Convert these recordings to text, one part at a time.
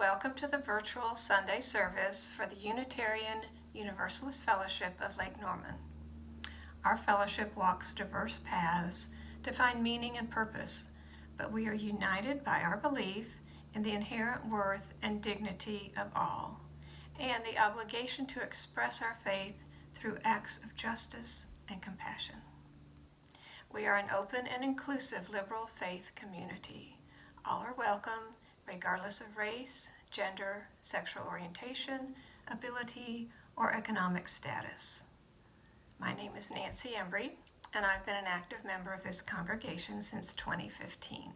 welcome to the virtual Sunday service for the Unitarian Universalist Fellowship of Lake Norman. Our fellowship walks diverse paths to find meaning and purpose, but we are united by our belief in the inherent worth and dignity of all, and the obligation to express our faith through acts of justice and compassion. We are an open and inclusive liberal faith community. All are welcome, regardless of race, gender, sexual orientation, ability, or economic status. My name is Nancy Embry, and I've been an active member of this congregation since 2015.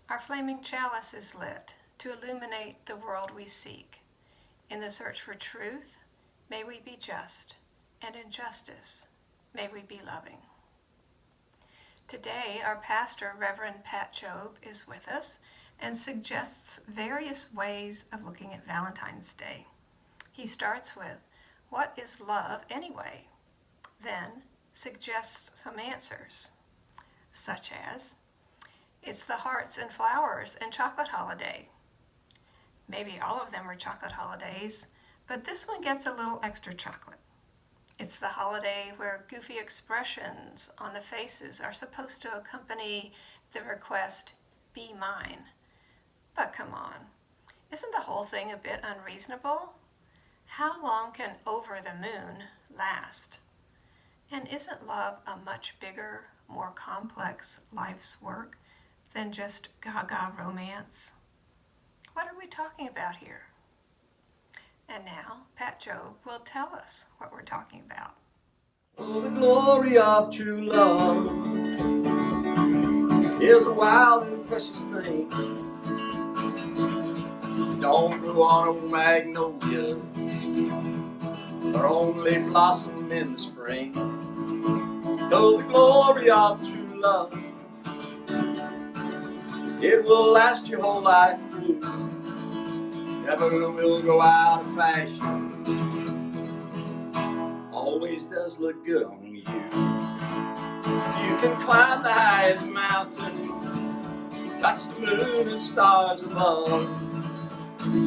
Our flaming chalice is lit to illuminate the world we seek. In the search for truth, may we be just, and in justice, may we be loving. Today, our pastor, Reverend Pat Jobe, is with us and suggests various ways of looking at Valentine's Day. He starts with, what is love anyway? Then suggests some answers, such as, it's the hearts and flowers and chocolate holiday. Maybe all of them are chocolate holidays, but this one gets a little extra chocolate. It's the holiday where goofy expressions on the faces are supposed to accompany the request, be mine. But come on, isn't the whole thing a bit unreasonable? How long can over the moon last? And isn't love a much bigger, more complex life's work than just gaga romance? What are we talking about here? And now, Pat Jobe will tell us what we're talking about. Oh, the glory of true love is a wild and precious thing. Don't grow on old magnolias, or only blossom in the spring. Though the glory of true love, it will last your whole life through. Never will go out of fashion. Always does look good on you. You can climb the highest mountain, touch the moon and stars above,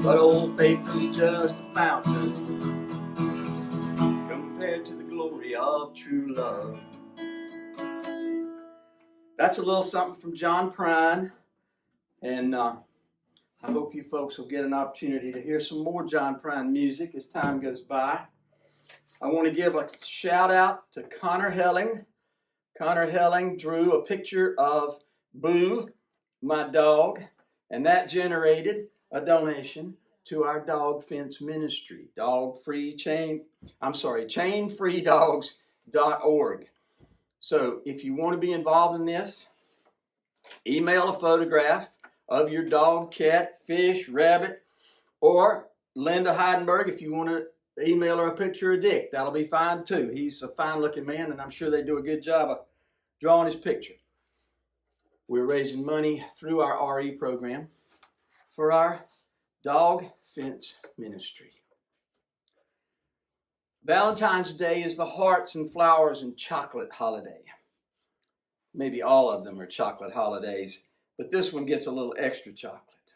but old faith is just a fountain compared to the glory of true love. That's a little something from John Prine, and I hope you folks will get an opportunity to hear some more John Prine music as time goes by. I want to give a shout out to Connor Helling. Connor Helling drew a picture of Boo, my dog, and that generated a donation to our dog fence ministry, chainfreedogs.org. So if you want to be involved in this, email a photograph of your dog, cat, fish, rabbit, or Linda Heidenberg if you want to email her a picture of Dick. That'll be fine too. He's a fine looking man, and I'm sure they do a good job of drawing his picture. We're raising money through our RE program for our dog fence ministry. Valentine's Day is the hearts and flowers and chocolate holiday. Maybe all of them are chocolate holidays, but this one gets a little extra chocolate.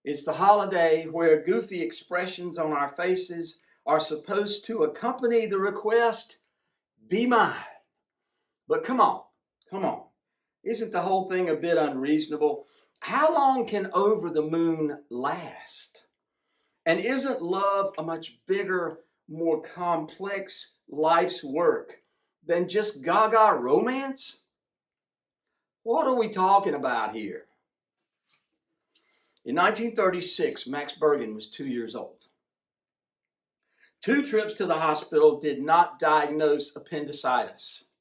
It's the holiday where goofy expressions on our faces are supposed to accompany the request, be mine. But come on. Isn't the whole thing a bit unreasonable? How long can over the moon last? And isn't love a much bigger, more complex life's work than just gaga romance? What are we talking about here? In 1936, Max Bergen was 2 years old. 2 trips to the hospital did not diagnose appendicitis.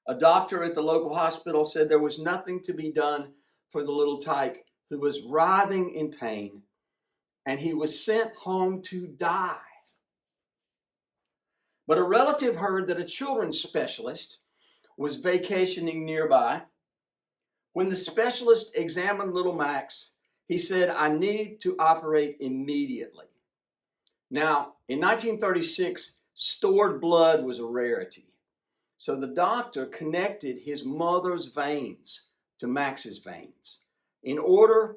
A doctor at the local hospital said there was nothing to be done for the little tyke who was writhing in pain, and he was sent home to die. But a relative heard that a children's specialist was vacationing nearby. When the specialist examined little Max, he said, I need to operate immediately. Now, in 1936, stored blood was a rarity. So the doctor connected his mother's veins to Max's veins in order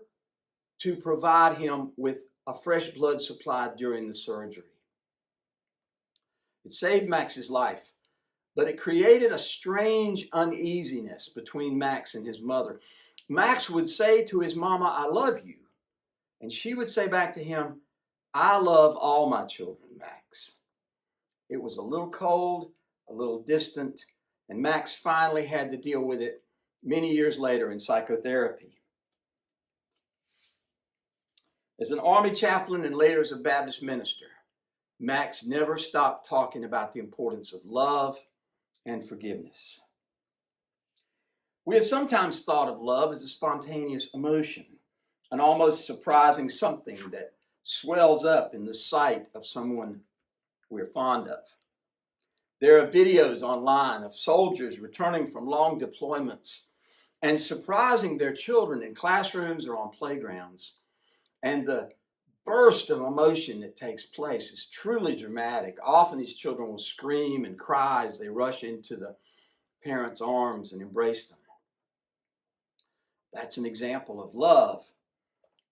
to provide him with a fresh blood supply during the surgery. It saved Max's life, but it created a strange uneasiness between Max and his mother. Max would say to his mama, "I love you." And she would say back to him, "I love all my children, Max." It was a little cold, a little distant, and Max finally had to deal with it many years later in psychotherapy. As an Army chaplain and later as a Baptist minister, Max never stopped talking about the importance of love and forgiveness. We have sometimes thought of love as a spontaneous emotion, an almost surprising something that swells up in the sight of someone we're fond of. There are videos online of soldiers returning from long deployments and surprising their children in classrooms or on playgrounds. And the burst of emotion that takes place is truly dramatic. Often these children will scream and cry as they rush into the parents' arms and embrace them. That's an example of love,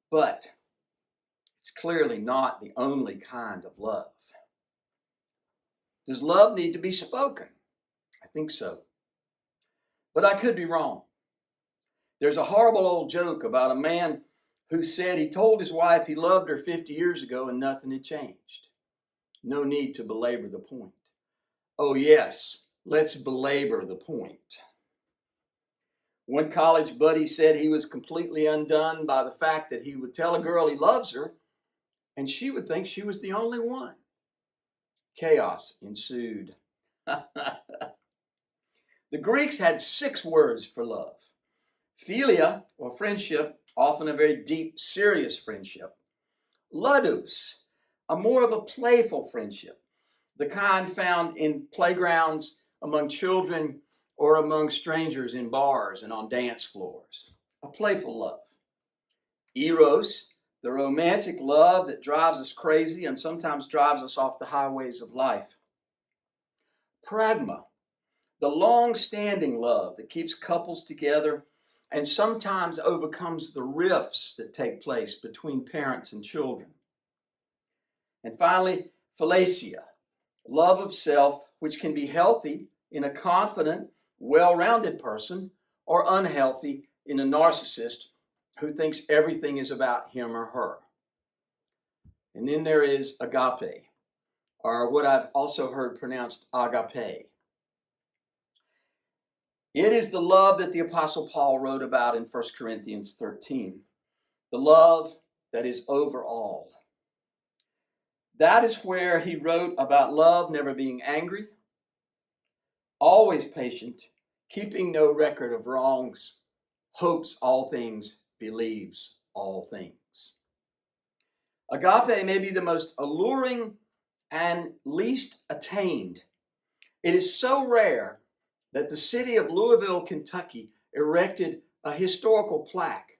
but it's clearly not the only kind of love. Does love need to be spoken? I think so. But I could be wrong. There's a horrible old joke about a man who said he told his wife he loved her 50 years ago and nothing had changed. No need to belabor the point. Oh yes, let's belabor the point. One college buddy said he was completely undone by the fact that he would tell a girl he loves her and she would think she was the only one. Chaos ensued. The Greeks had 6 words for love. Philia, or friendship, often a very deep, serious friendship. Ludus, a more of a playful friendship, the kind found in playgrounds, among children, or among strangers in bars and on dance floors. A playful love. Eros, the romantic love that drives us crazy and sometimes drives us off the highways of life. Pragma, the long-standing love that keeps couples together and sometimes overcomes the rifts that take place between parents and children. And finally, Philasia, love of self, which can be healthy in a confident, well-rounded person, or unhealthy in a narcissist who thinks everything is about him or her. And then there is agape, or what I've also heard pronounced agape. It is the love that the Apostle Paul wrote about in 1 Corinthians 13, the love that is over all. That is where he wrote about love never being angry, always patient, keeping no record of wrongs, hopes all things, believes all things. Agape may be the most alluring and least attained. It is so rare that the city of Louisville, Kentucky, erected a historical plaque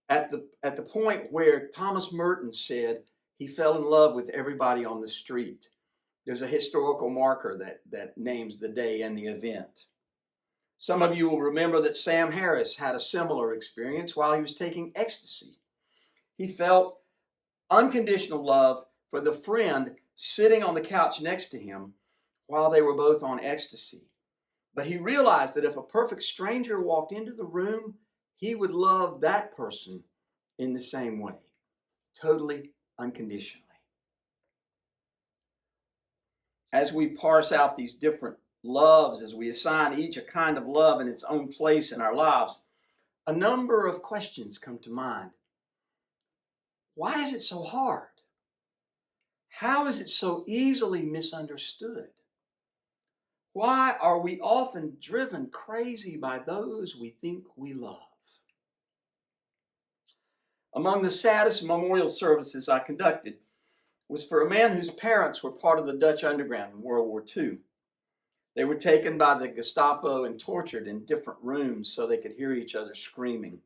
at the point where Thomas Merton said he fell in love with everybody on the street. There's a historical marker that names the day and the event. Some of you will remember that Sam Harris had a similar experience while he was taking ecstasy. He felt unconditional love for the friend sitting on the couch next to him while they were both on ecstasy. But he realized that if a perfect stranger walked into the room, he would love that person in the same way, totally unconditionally. As we parse out these different loves, as we assign each a kind of love in its own place in our lives, a number of questions come to mind. Why is it so hard? How is it so easily misunderstood? Why are we often driven crazy by those we think we love? Among the saddest memorial services I conducted was for a man whose parents were part of the Dutch Underground in World War II. They were taken by the Gestapo and tortured in different rooms so they could hear each other screaming.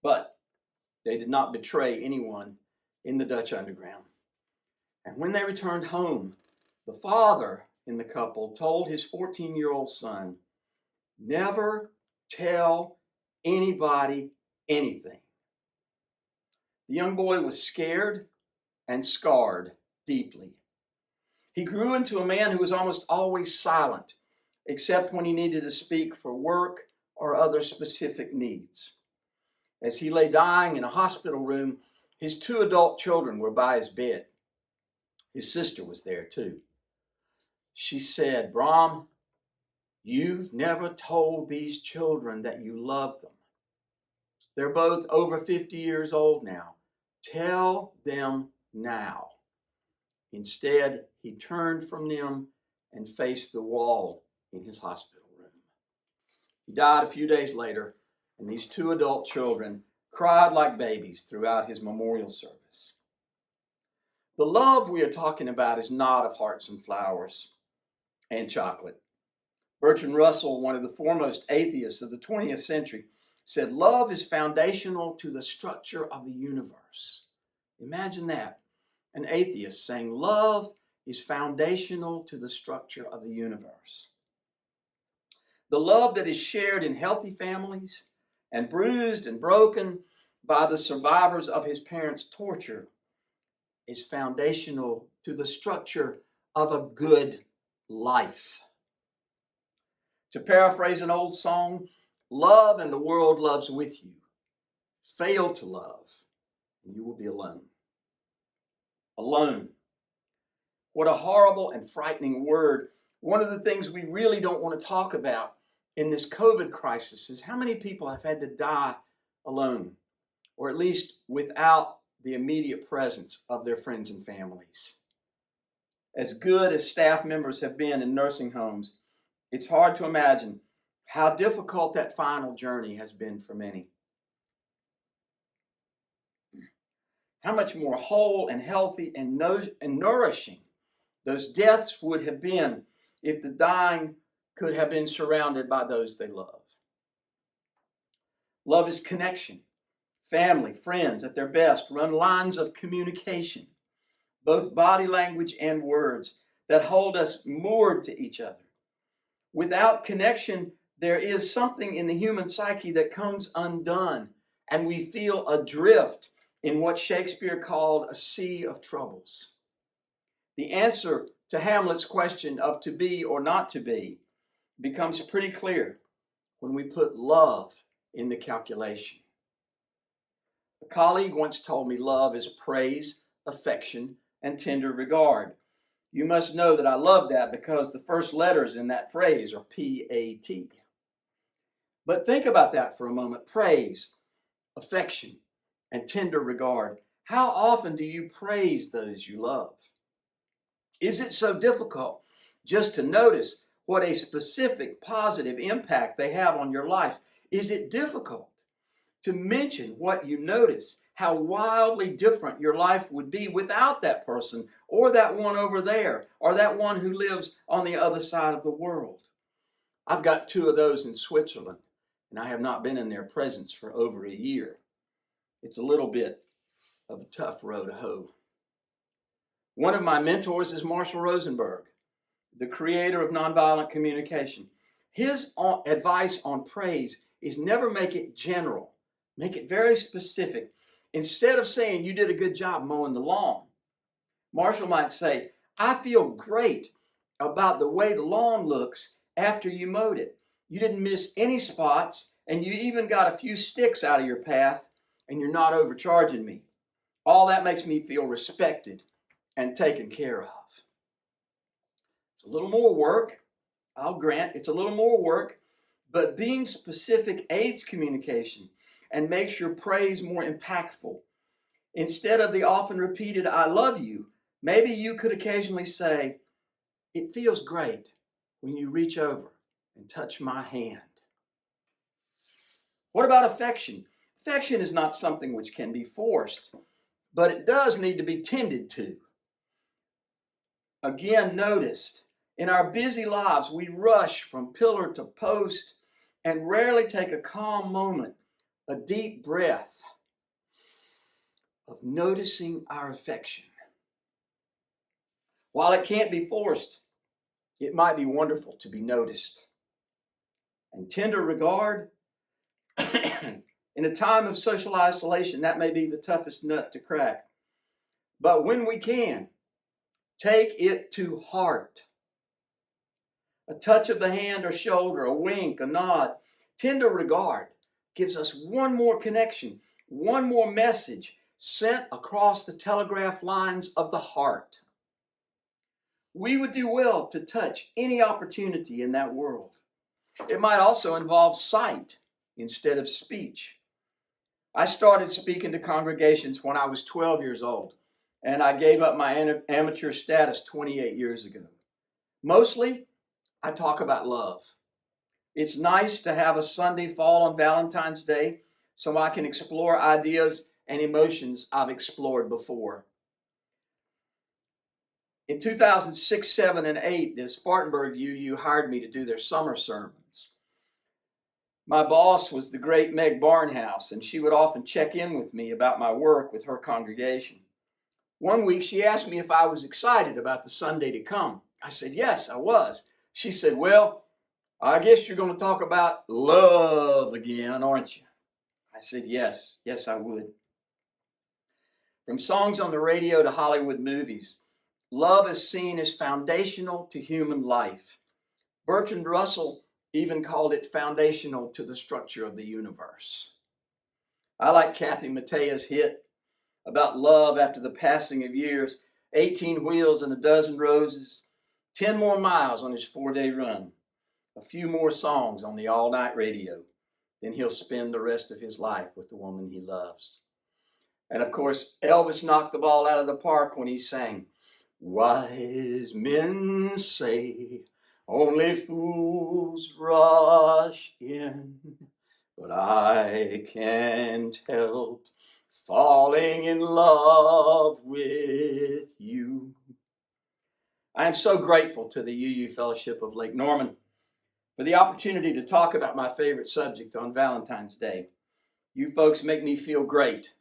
But they did not betray anyone in the Dutch Underground. And when they returned home, the father in the couple told his 14-year-old son, "Never tell anybody anything. The young boy was scared and scarred deeply. He grew into a man who was almost always silent, except when he needed to speak for work or other specific needs. As he lay dying in a hospital room, his 2 adult children were by his bed. His sister was there too. She said, "Brahm, you've never told these children that you love them. They're both over 50 years old now. Tell them now." Instead, he turned from them and faced the wall in his hospital room. He died a few days later, and these 2 adult children cried like babies throughout his memorial service. The love we are talking about is not of hearts and flowers and chocolate. Bertrand Russell, one of the foremost atheists of the 20th century, said love is foundational to the structure of the universe. Imagine that. An atheist saying love is foundational to the structure of the universe. The love that is shared in healthy families and bruised and broken by the survivors of his parents' torture is foundational to the structure of a good life. To paraphrase an old song, love and the world loves with you. Fail to love, and you will be alone. Alone. What a horrible and frightening word. One of the things we really don't want to talk about in this COVID crisis is how many people have had to die alone, or at least without the immediate presence of their friends and families. As good as staff members have been in nursing homes, it's hard to imagine how difficult that final journey has been for many. How much more whole and healthy and nourishing those deaths would have been if the dying could have been surrounded by those they love. Love is connection. Family, friends at their best run lines of communication, both body language and words, that hold us moored to each other. Without connection, there is something in the human psyche that comes undone, and we feel adrift in what Shakespeare called a sea of troubles. The answer to Hamlet's question of to be or not to be becomes pretty clear when we put love in the calculation. A colleague once told me love is praise, affection, and tender regard. You must know that I love that because the first letters in that phrase are P-A-T. But think about that for a moment. Praise, affection, and tender regard. How often do you praise those you love? Is it so difficult just to notice what a specific positive impact they have on your life? Is it difficult to mention what you notice, how wildly different your life would be without that person, or that one over there, or that one who lives on the other side of the world? I've got 2 of those in Switzerland, and I have not been in their presence for over a year. It's a little bit of a tough row to hoe. One of my mentors is Marshall Rosenberg, the creator of nonviolent communication. His advice on praise is never make it general. Make it very specific. Instead of saying you did a good job mowing the lawn, Marshall might say, I feel great about the way the lawn looks after you mowed it. You didn't miss any spots, and you even got a few sticks out of your path, and you're not overcharging me. All that makes me feel respected and taken care of. It's a little more work. I'll grant it's a little more work, but being specific aids communication and makes your praise more impactful. Instead of the often repeated, I love you, maybe you could occasionally say, it feels great when you reach over and touch my hand. What about affection? Affection is not something which can be forced, but it does need to be tended to. Again, noticed. In our busy lives, we rush from pillar to post and rarely take a calm moment, a deep breath of noticing our affection. While it can't be forced, it might be wonderful to be noticed. And tender regard, In a time of social isolation, that may be the toughest nut to crack. But when we can, take it to heart. A touch of the hand or shoulder, a wink, a nod, tender regard gives us one more connection, one more message sent across the telegraph lines of the heart. We would do well to touch any opportunity in that world. It might also involve sight instead of speech. I started speaking to congregations when I was 12 years old, and I gave up my amateur status 28 years ago. Mostly, I talk about love. It's nice to have a Sunday fall on Valentine's Day so I can explore ideas and emotions I've explored before. In 2006, 7, and 8, the Spartanburg UU hired me to do their summer sermons. My boss was the great Meg Barnhouse, and she would often check in with me about my work with her congregation. One week, she asked me if I was excited about the Sunday to come. I said, yes, I was. She said, well, I guess you're going to talk about love again, aren't you? I said, yes, I would. From songs on the radio to Hollywood movies, love is seen as foundational to human life. Bertrand Russell even called it foundational to the structure of the universe. I like Kathy Mattea's hit about love after the passing of years, 18 wheels and a dozen roses, 10 more miles on his 4-day run, a few more songs on the all-night radio, then he'll spend the rest of his life with the woman he loves. And of course, Elvis knocked the ball out of the park when he sang, wise men say only fools rush in, but I can't help falling in love with you. I am so grateful to the UU Fellowship of Lake Norman for the opportunity to talk about my favorite subject on Valentine's Day. You folks make me feel great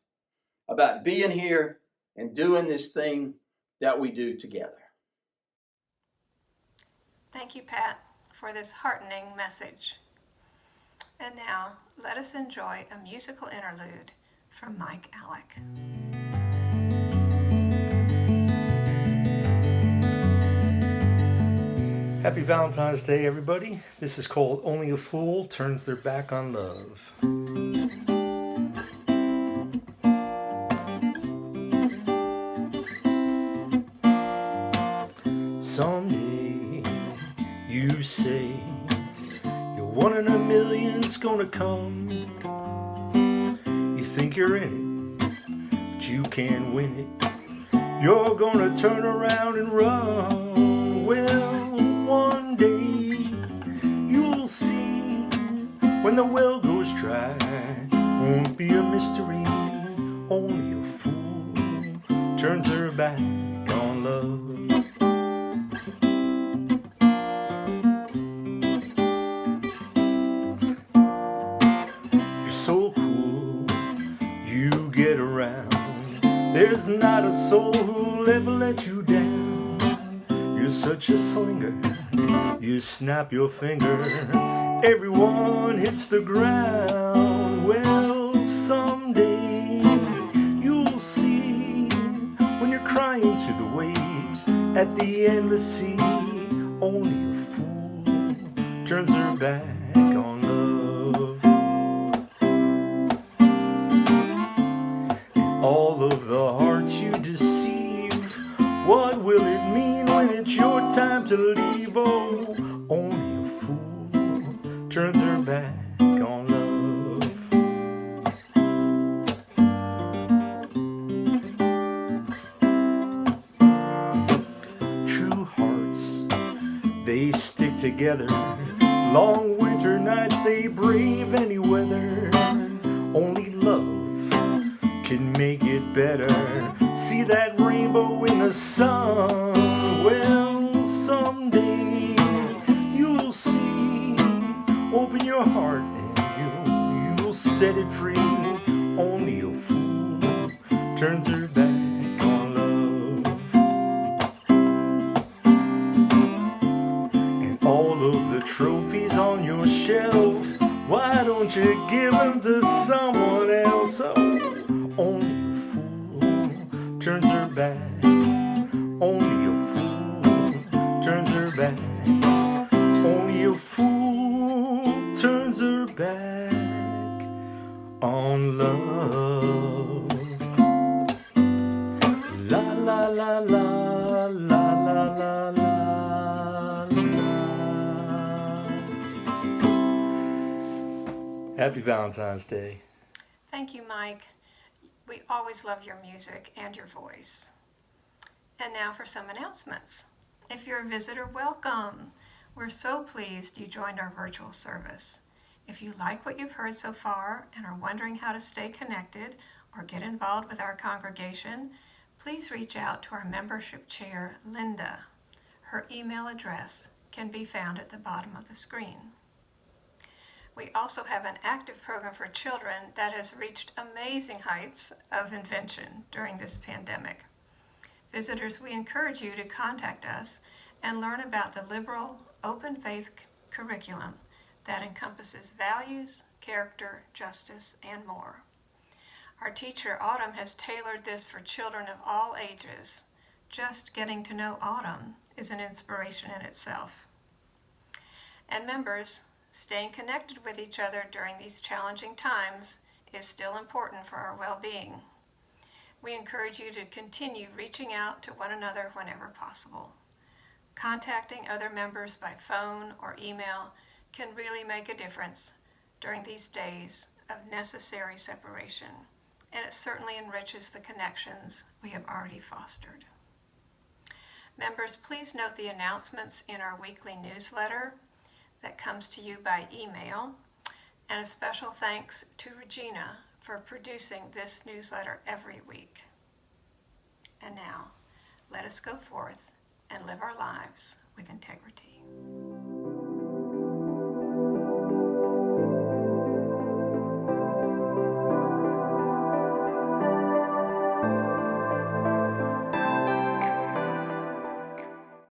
about being here and doing this thing that we do together. Thank you, Pat, for this heartening message. And now, let us enjoy a musical interlude from Mike Alec. Happy Valentine's Day, everybody. This is called Only a Fool Turns Their Back on Love. Someday you say you're one in a million's gonna come. You think you're in it, but you can't win it. You're gonna turn around and run. Well, one day you'll see when the well goes dry. Won't be a mystery. Only a fool turns their back on love. So cool, you get around. There's not a soul who'll ever let you down. You're such a slinger, you snap your finger, everyone hits the ground. Well, someday you'll see when you're crying to the waves at the endless sea. Only a fool turns their back on love. All of the hearts you deceive, what will it mean when it's your time to leave? Oh, only a fool turns her back on love. True hearts, they stick together. Long winter nights, they brave any weather. Only love can make it better. See that rainbow in the sun. Well, someday you'll see. Open your heart and you'll set it free. Only a fool turns her back on love. And all of the trophies on your shelf, why don't you give them So only a fool turns her back. Only a fool turns her back. Only a fool turns her back on love. La la la la la la la la la. Happy Valentine's Day. Thank you, Mike. We always love your music and your voice. And now for some announcements. If you're a visitor, welcome. We're so pleased you joined our virtual service. If you like what you've heard so far and are wondering how to stay connected or get involved with our congregation, please reach out to our membership chair, Linda. Her email address can be found at the bottom of the screen. We also have an active program for children that has reached amazing heights of invention during this pandemic. Visitors, we encourage you to contact us and learn about the liberal, open faith curriculum that encompasses values, character, justice, and more. Our teacher, Autumn, has tailored this for children of all ages. Just getting to know Autumn is an inspiration in itself. And members, staying connected with each other during these challenging times is still important for our well-being. We encourage you to continue reaching out to one another whenever possible. Contacting other members by phone or email can really make a difference during these days of necessary separation, and it certainly enriches the connections we have already fostered. Members, please note the announcements in our weekly newsletter that comes to you by email, and a special thanks to Regina for producing this newsletter every week. And now, let us go forth and live our lives with integrity.